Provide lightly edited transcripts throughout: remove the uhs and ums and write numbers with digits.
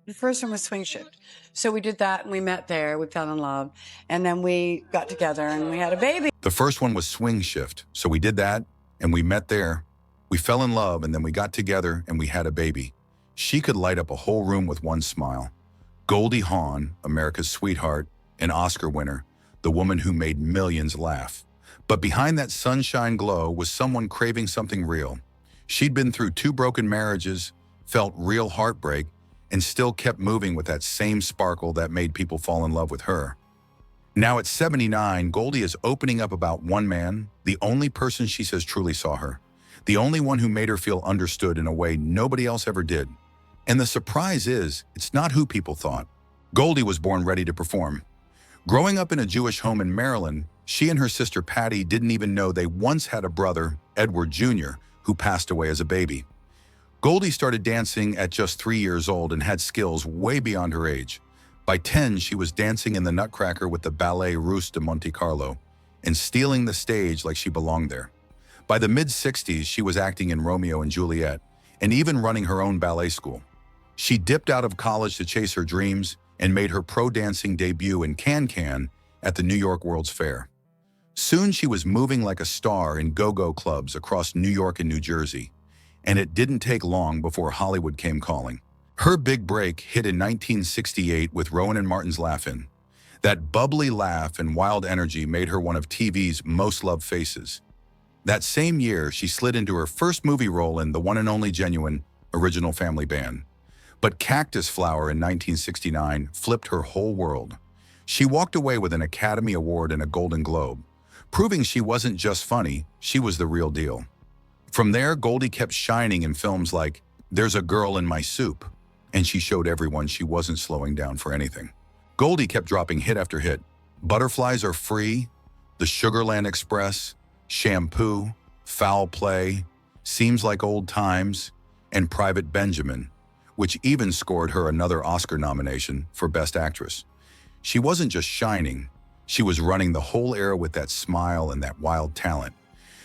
The first one was Swing Shift. So we did that and we met there. We fell in love. And then we got together and we had a baby. The first one was Swing Shift. So we did that and we met there. We fell in love and then we got together and we had a baby. She could light up a whole room with one smile. Goldie Hawn, America's sweetheart, an Oscar winner, the woman who made millions laugh. But behind that sunshine glow was someone craving something real. She'd been through 2 broken marriages, felt real heartbreak, and still kept moving with that same sparkle that made people fall in love with her. Now at 79, Goldie is opening up about one man, the only person she says truly saw her, the only one who made her feel understood in a way nobody else ever did. And the surprise is, it's not who people thought. Goldie was born ready to perform. Growing up in a Jewish home in Maryland, she and her sister Patty didn't even know they once had a brother, Edward Jr., who passed away as a baby. Goldie started dancing at just 3 years old and had skills way beyond her age. By 10, she was dancing in the Nutcracker with the Ballet Russe de Monte Carlo and stealing the stage like she belonged there. By the mid-60s, she was acting in Romeo and Juliet and even running her own ballet school. She dipped out of college to chase her dreams and made her pro dancing debut in Can-Can at the New York World's Fair. Soon she was moving like a star in go-go clubs across New York and New Jersey, and it didn't take long before Hollywood came calling. Her big break hit in 1968 with Rowan and Martin's Laugh-In. That bubbly laugh and wild energy made her one of TV's most loved faces. That same year, she slid into her first movie role in The One and Only Genuine Original Family Band. But Cactus Flower in 1969 flipped her whole world. She walked away with an Academy Award and a Golden Globe, proving she wasn't just funny, she was the real deal. From there, Goldie kept shining in films like There's a Girl in My Soup, and she showed everyone she wasn't slowing down for anything. Goldie kept dropping hit after hit. Butterflies Are Free, The Sugarland Express, Shampoo, Foul Play, Seems Like Old Times, and Private Benjamin, which even scored her another Oscar nomination for Best Actress. She wasn't just shining, she was running the whole era with that smile and that wild talent.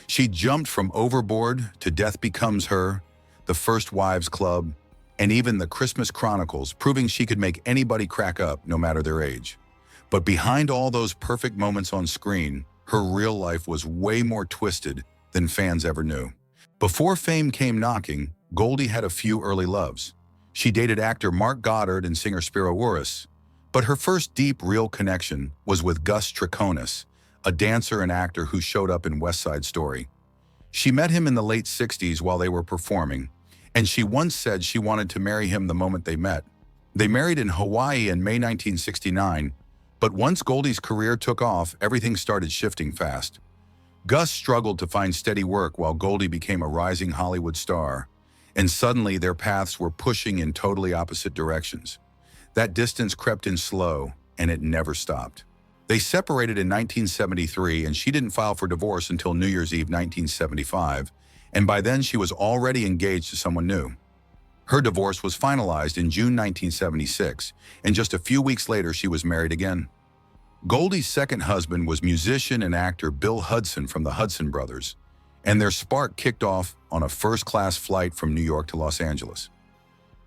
She jumped from Overboard to Death Becomes Her, The First Wives Club, and even The Christmas Chronicles, proving she could make anybody crack up no matter their age. But behind all those perfect moments on screen, her real life was way more twisted than fans ever knew. Before fame came knocking, Goldie had a few early loves. She dated actor Mark Goddard and singer Spiro Agnew, but her first deep, real connection was with Gus Triconis, a dancer and actor who showed up in West Side Story. She met him in the late 60s while they were performing, and she once said she wanted to marry him the moment they met. They married in Hawaii in May 1969, but once Goldie's career took off, everything started shifting fast. Gus struggled to find steady work while Goldie became a rising Hollywood star, and suddenly their paths were pushing in totally opposite directions. That distance crept in slow, and it never stopped. They separated in 1973, and she didn't file for divorce until New Year's Eve 1975, and by then she was already engaged to someone new. Her divorce was finalized in June 1976, and just a few weeks later she was married again. Goldie's second husband was musician and actor Bill Hudson from the Hudson Brothers, and their spark kicked off on a first-class flight from New York to Los Angeles.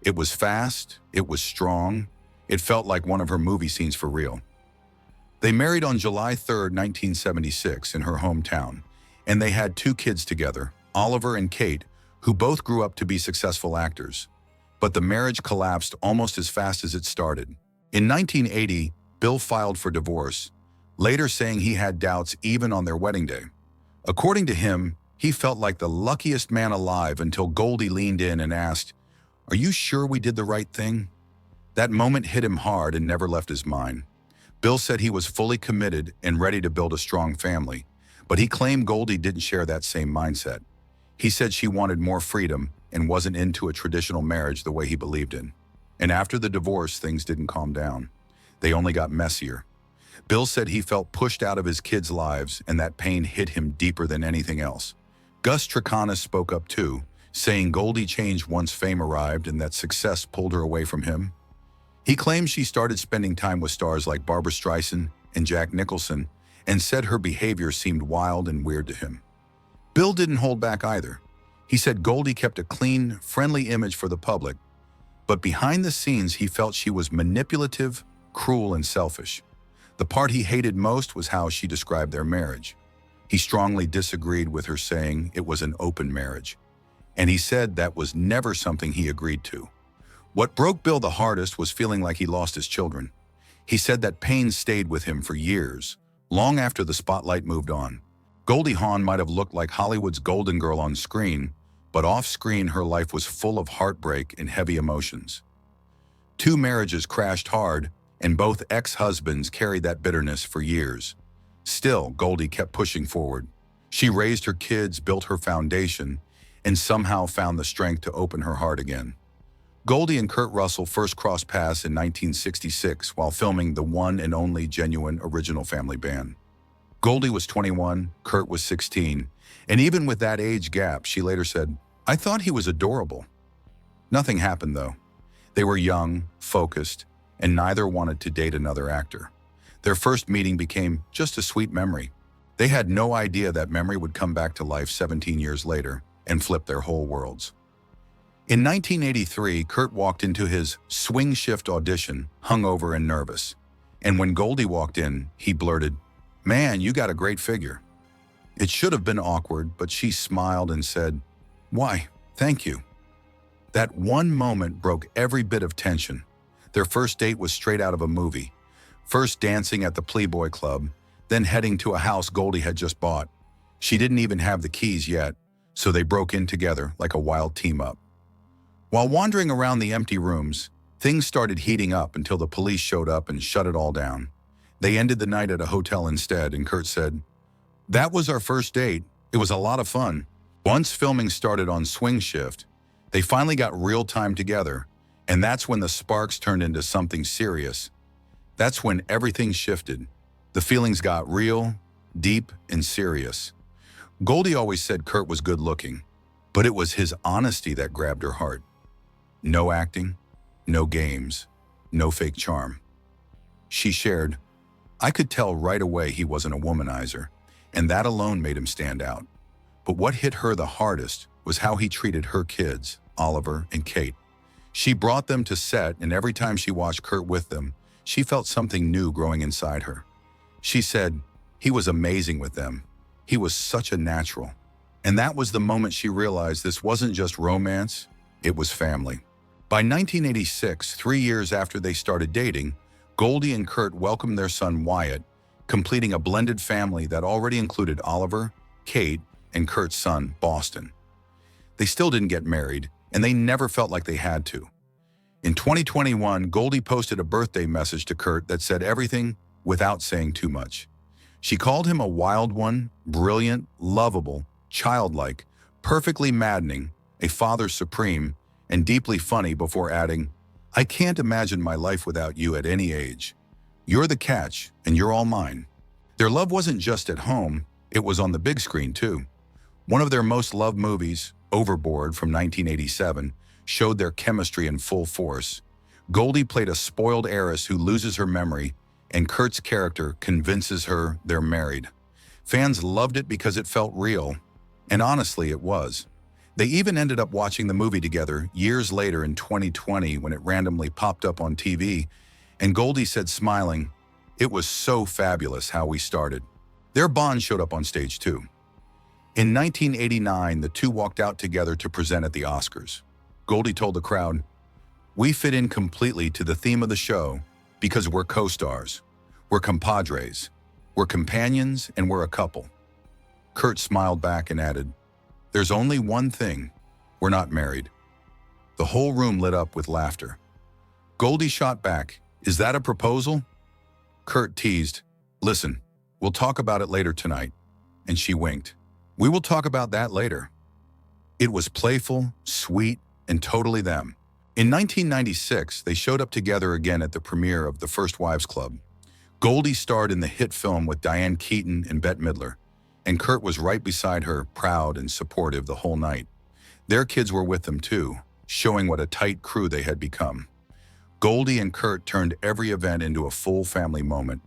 It was fast, it was strong, it felt like one of her movie scenes for real. They married on July 3, 1976 in her hometown, and they had 2 kids together, Oliver and Kate, who both grew up to be successful actors. But the marriage collapsed almost as fast as it started. In 1980, Bill filed for divorce, later saying he had doubts even on their wedding day. According to him, he felt like the luckiest man alive until Goldie leaned in and asked, "Are you sure we did the right thing?" That moment hit him hard and never left his mind. Bill said he was fully committed and ready to build a strong family, but he claimed Goldie didn't share that same mindset. He said she wanted more freedom and wasn't into a traditional marriage the way he believed in. And after the divorce, things didn't calm down. They only got messier. Bill said he felt pushed out of his kids' lives, and that pain hit him deeper than anything else. Gus Triconis spoke up too, saying Goldie changed once fame arrived and that success pulled her away from him. He claims she started spending time with stars like Barbra Streisand and Jack Nicholson, and said her behavior seemed wild and weird to him. Bill didn't hold back either. He said Goldie kept a clean, friendly image for the public, But behind the scenes, he felt she was manipulative, cruel, and selfish. The part he hated most was how she described their marriage. He strongly disagreed with her, saying it was an open marriage. And he said that was never something he agreed to. What broke Bill the hardest was feeling like he lost his children. He said that pain stayed with him for years, long after the spotlight moved on. Goldie Hawn might have looked like Hollywood's golden girl on screen, but off-screen her life was full of heartbreak and heavy emotions. 2 marriages crashed hard, and both ex-husbands carried that bitterness for years. Still, Goldie kept pushing forward. She raised her kids, built her foundation, and somehow found the strength to open her heart again. Goldie and Kurt Russell first crossed paths in 1966 while filming the one and only genuine original family band. Goldie was 21, Kurt was 16, and even with that age gap, she later said, "I thought he was adorable." Nothing happened though. They were young, focused, and neither wanted to date another actor. Their first meeting became just a sweet memory. They had no idea that memory would come back to life 17 years later and flip their whole worlds. In 1983, Kurt walked into his swing shift audition, hungover and nervous. And when Goldie walked in, he blurted, "Man, you got a great figure." It should have been awkward, but she smiled and said, "Why, thank you." That one moment broke every bit of tension. Their first date was straight out of a movie. First dancing at the Playboy Club, then heading to a house Goldie had just bought. She didn't even have the keys yet, so they broke in together like a wild team-up. While wandering around the empty rooms, things started heating up until the police showed up and shut it all down. They ended the night at a hotel instead, and Kurt said, "That was our first date. It was a lot of fun." Once filming started on Swing Shift, they finally got real time together, and that's when the sparks turned into something serious. That's when everything shifted. The feelings got real, deep, and serious. Goldie always said Kurt was good looking, but it was his honesty that grabbed her heart. No acting, no games, no fake charm. She shared, "I could tell right away he wasn't a womanizer, and that alone made him stand out. But what hit her the hardest was how he treated her kids, Oliver and Kate. She brought them to set, and every time she watched Kurt with them, she felt something new growing inside her. She said, he was amazing with them. He was such a natural." And that was the moment she realized this wasn't just romance, it was family. By 1986, 3 years after they started dating, Goldie and Kurt welcomed their son Wyatt, completing a blended family that already included Oliver, Kate, and Kurt's son, Boston. They still didn't get married, and they never felt like they had to. In 2021, Goldie posted a birthday message to Kurt that said everything without saying too much. She called him a wild one, brilliant, lovable, childlike, perfectly maddening, a father supreme, and deeply funny before adding, "I can't imagine my life without you at any age. You're the catch, and you're all mine." Their love wasn't just at home, it was on the big screen too. One of their most loved movies, Overboard from 1987, showed their chemistry in full force. Goldie played a spoiled heiress who loses her memory, and Kurt's character convinces her they're married. Fans loved it because it felt real, and honestly, it was. They even ended up watching the movie together years later in 2020 when it randomly popped up on TV, and Goldie said, smiling, "It was so fabulous how we started." Their bond showed up on stage too. In 1989, the two walked out together to present at the Oscars. Goldie told the crowd, "We fit in completely to the theme of the show because we're co-stars, we're compadres, we're companions, and we're a couple." Kurt smiled back and added, "There's only one thing, we're not married." The whole room lit up with laughter. Goldie shot back, "Is that a proposal?" Kurt teased, "Listen, we'll talk about it later tonight." And she winked, "We will talk about that later." It was playful, sweet, and totally them. In 1996, they showed up together again at the premiere of The First Wives Club. Goldie starred in the hit film with Diane Keaton and Bette Midler, and Kurt was right beside her, proud and supportive the whole night. Their kids were with them too, showing what a tight crew they had become. Goldie and Kurt turned every event into a full family moment,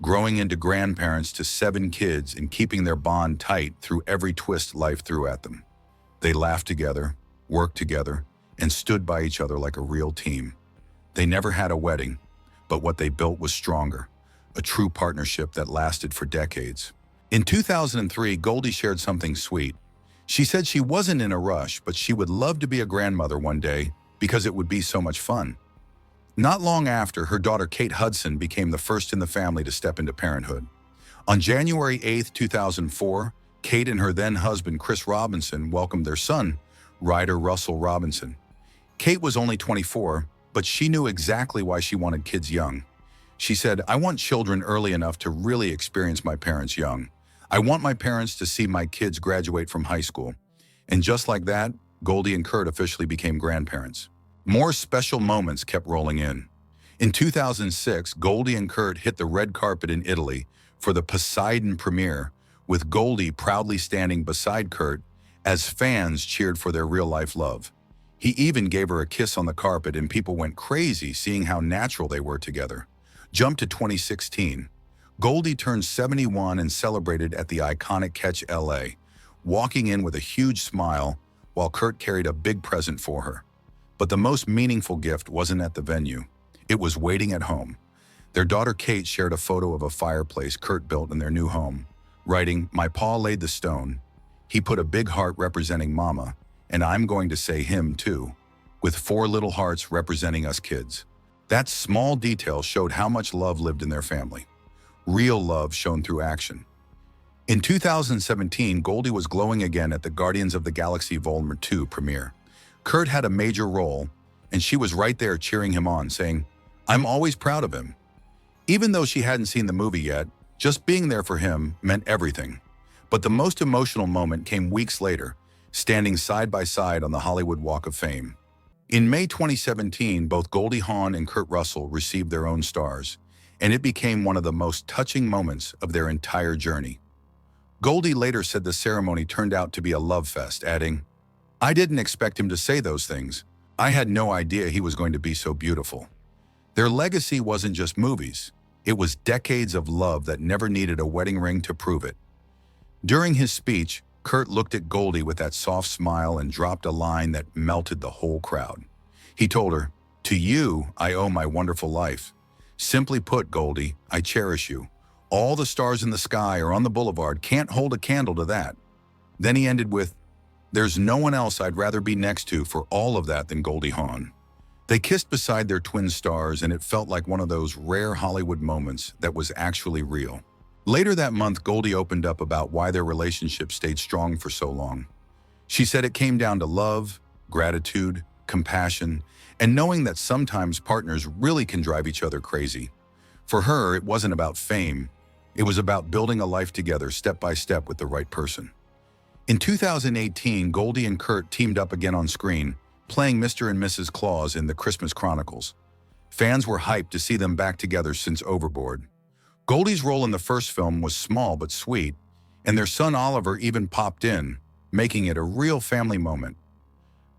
growing into grandparents to 7 kids and keeping their bond tight through every twist life threw at them. They laughed together, worked together, and stood by each other like a real team. They never had a wedding, but what they built was stronger, a true partnership that lasted for decades. In 2003, Goldie shared something sweet. She said she wasn't in a rush, but she would love to be a grandmother one day because it would be so much fun. Not long after, her daughter Kate Hudson became the first in the family to step into parenthood. On January 8, 2004, Kate and her then-husband Chris Robinson welcomed their son, Ryder Russell Robinson. Kate was only 24, but she knew exactly why she wanted kids young. She said, "I want children early enough to really experience my parents young. I want my parents to see my kids graduate from high school." And just like that, Goldie and Kurt officially became grandparents. More special moments kept rolling in. In 2006, Goldie and Kurt hit the red carpet in Italy for the Poseidon premiere, with Goldie proudly standing beside Kurt as fans cheered for their real-life love. He even gave her a kiss on the carpet, and people went crazy seeing how natural they were together. Jump to 2016. Goldie turned 71 and celebrated at the iconic Catch LA, walking in with a huge smile while Kurt carried a big present for her. But the most meaningful gift wasn't at the venue. It was waiting at home. Their daughter Kate shared a photo of a fireplace Kurt built in their new home, writing, "My pa laid the stone. He put a big heart representing Mama, and I'm going to say him too," with 4 little hearts representing us kids. That small detail showed how much love lived in their family. Real love shown through action. In 2017, Goldie was glowing again at the Guardians of the Galaxy Vol. 2 premiere. Kurt had a major role, and she was right there cheering him on, saying, "I'm always proud of him." Even though she hadn't seen the movie yet, just being there for him meant everything. But the most emotional moment came weeks later, standing side by side on the Hollywood Walk of Fame. In May 2017, both Goldie Hawn and Kurt Russell received their own stars, and it became one of the most touching moments of their entire journey. Goldie later said the ceremony turned out to be a love fest, adding, "I didn't expect him to say those things. I had no idea he was going to be so beautiful." Their legacy wasn't just movies. It was decades of love that never needed a wedding ring to prove it. During his speech, Kurt looked at Goldie with that soft smile and dropped a line that melted the whole crowd. He told her, "To you, I owe my wonderful life. Simply put, Goldie, I cherish you. All the stars in the sky or on the boulevard can't hold a candle to that." Then he ended with, "There's no one else I'd rather be next to for all of that than Goldie Hawn." They kissed beside their twin stars, and it felt like one of those rare Hollywood moments that was actually real. Later that month, Goldie opened up about why their relationship stayed strong for so long. She said it came down to love, gratitude, compassion, and knowing that sometimes partners really can drive each other crazy. For her, it wasn't about fame. It was about building a life together step by step with the right person. In 2018, Goldie and Kurt teamed up again on screen, playing Mr. and Mrs. Claus in The Christmas Chronicles. Fans were hyped to see them back together since Overboard. Goldie's role in the first film was small but sweet, and their son Oliver even popped in, making it a real family moment.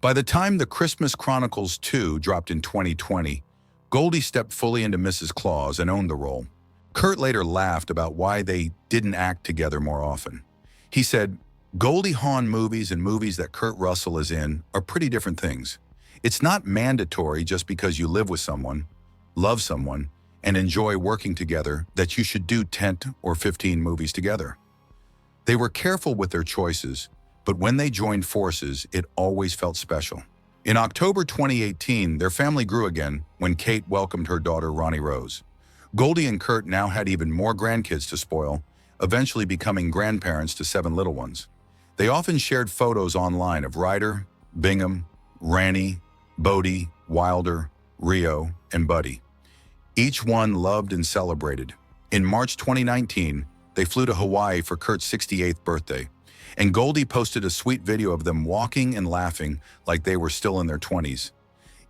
By the time The Christmas Chronicles 2 dropped in 2020, Goldie stepped fully into Mrs. Claus and owned the role. Kurt later laughed about why they didn't act together more often. He said, "Goldie Hawn movies and movies that Kurt Russell is in are pretty different things. It's not mandatory just because you live with someone, love someone, and enjoy working together that you should do 10 or 15 movies together." They were careful with their choices, but when they joined forces, it always felt special. In October 2018, their family grew again when Kate welcomed her daughter Ronnie Rose. Goldie and Kurt now had even more grandkids to spoil, eventually becoming grandparents to 7 little ones. They often shared photos online of Ryder, Bingham, Ranny, Bodie, Wilder, Rio, and Buddy. Each one loved and celebrated. In March 2019, they flew to Hawaii for Kurt's 68th birthday, and Goldie posted a sweet video of them walking and laughing like they were still in their 20s.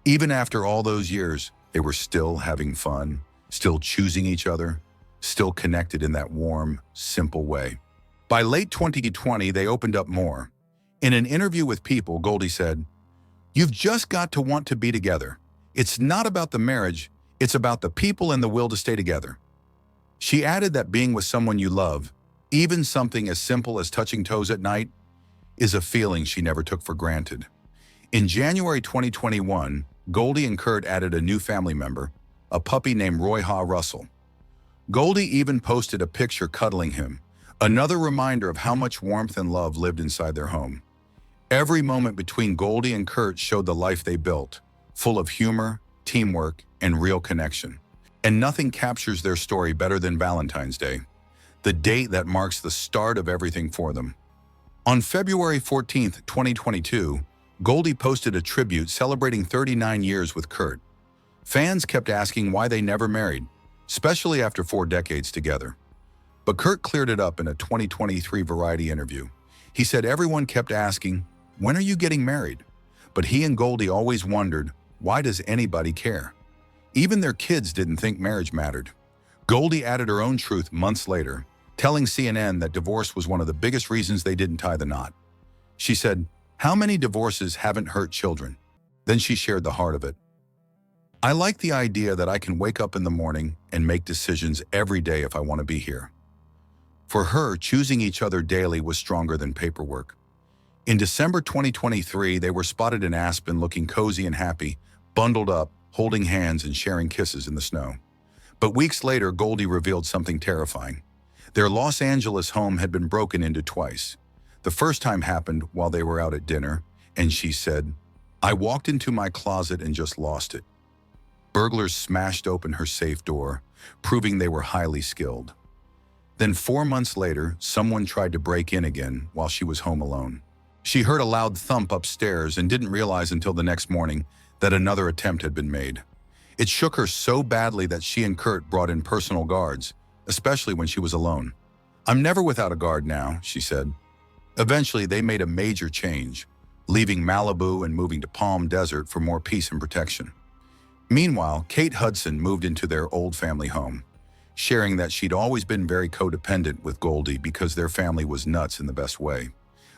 Even after all those years, they were still having fun, still choosing each other, still connected in that warm, simple way. By late 2020, they opened up more. In an interview with People, Goldie said, "You've just got to want to be together. It's not about the marriage, it's about the people and the will to stay together." She added that being with someone you love, even something as simple as touching toes at night, is a feeling she never took for granted. In January 2021, Goldie and Kurt added a new family member, a puppy named Roy Ha Russell. Goldie even posted a picture cuddling him, another reminder of how much warmth and love lived inside their home. Every moment between Goldie and Kurt showed the life they built, full of humor, teamwork, and real connection. And nothing captures their story better than Valentine's Day, the date that marks the start of everything for them. On February 14, 2022, Goldie posted a tribute celebrating 39 years with Kurt. Fans kept asking why they never married, especially after 4 decades together. But Kurt cleared it up in a 2023 Variety interview. He said everyone kept asking, "When are you getting married?" But he and Goldie always wondered, why does anybody care? Even their kids didn't think marriage mattered. Goldie added her own truth months later, telling CNN that divorce was one of the biggest reasons they didn't tie the knot. She said, "How many divorces haven't hurt children?" Then she shared the heart of it. "I like the idea that I can wake up in the morning and make decisions every day if I want to be here." For her, choosing each other daily was stronger than paperwork. In December 2023, they were spotted in Aspen looking cozy and happy, bundled up, holding hands and sharing kisses in the snow. But weeks later, Goldie revealed something terrifying. Their Los Angeles home had been broken into twice. The first time happened while they were out at dinner, and she said, "I walked into my closet and just lost it." Burglars smashed open her safe door, proving they were highly skilled. Then 4 months later, someone tried to break in again while she was home alone. She heard a loud thump upstairs and didn't realize until the next morning that another attempt had been made. It shook her so badly that she and Kurt brought in personal guards, especially when she was alone. "I'm never without a guard now," she said. Eventually, they made a major change, leaving Malibu and moving to Palm Desert for more peace and protection. Meanwhile, Kate Hudson moved into their old family home, sharing that she'd always been very codependent with Goldie because their family was nuts in the best way.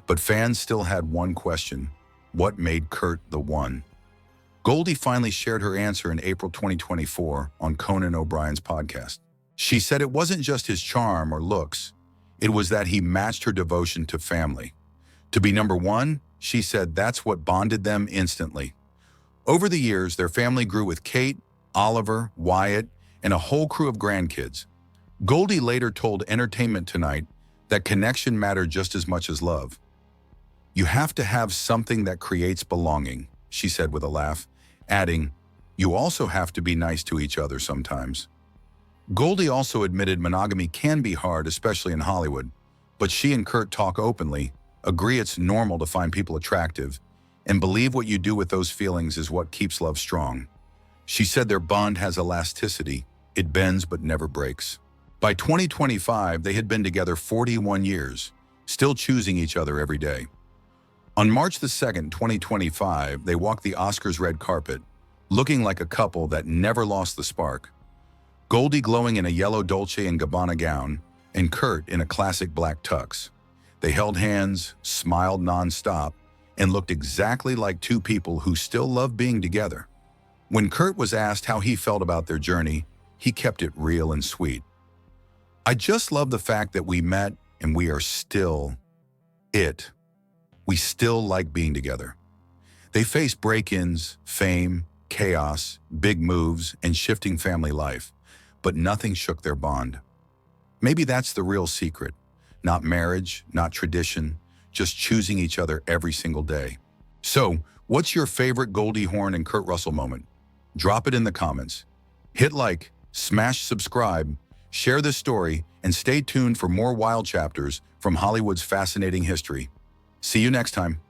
But fans still had one question: what made Kurt the one? Goldie finally shared her answer in April 2024 on Conan O'Brien's podcast. She said it wasn't just his charm or looks, it was that he matched her devotion to family. To be number one, she said that's what bonded them instantly. Over the years, their family grew with Kate, Oliver, Wyatt, and a whole crew of grandkids. Goldie later told Entertainment Tonight that connection mattered just as much as love. "You have to have something that creates belonging," she said with a laugh, adding, "You also have to be nice to each other sometimes." Goldie also admitted monogamy can be hard, especially in Hollywood, but she and Kurt talk openly, agree it's normal to find people attractive, and believe what you do with those feelings is what keeps love strong. She said their bond has elasticity, it bends but never breaks. By 2025, they had been together 41 years, still choosing each other every day. On March the 2nd, 2025, they walked the Oscars red carpet, looking like a couple that never lost the spark. Goldie glowing in a yellow Dolce & Gabbana gown, and Kurt in a classic black tux. They held hands, smiled nonstop, and looked exactly like two people who still love being together. When Kurt was asked how he felt about their journey, he kept it real and sweet. "I just love the fact that we met and we are still it. We still like being together." They faced break-ins, fame, chaos, big moves, and shifting family life, but nothing shook their bond. Maybe that's the real secret. Not marriage, not tradition, just choosing each other every single day. So, what's your favorite Goldie Hawn and Kurt Russell moment? Drop it in the comments. Hit like, smash subscribe, share this story, and stay tuned for more wild chapters from Hollywood's fascinating history. See you next time.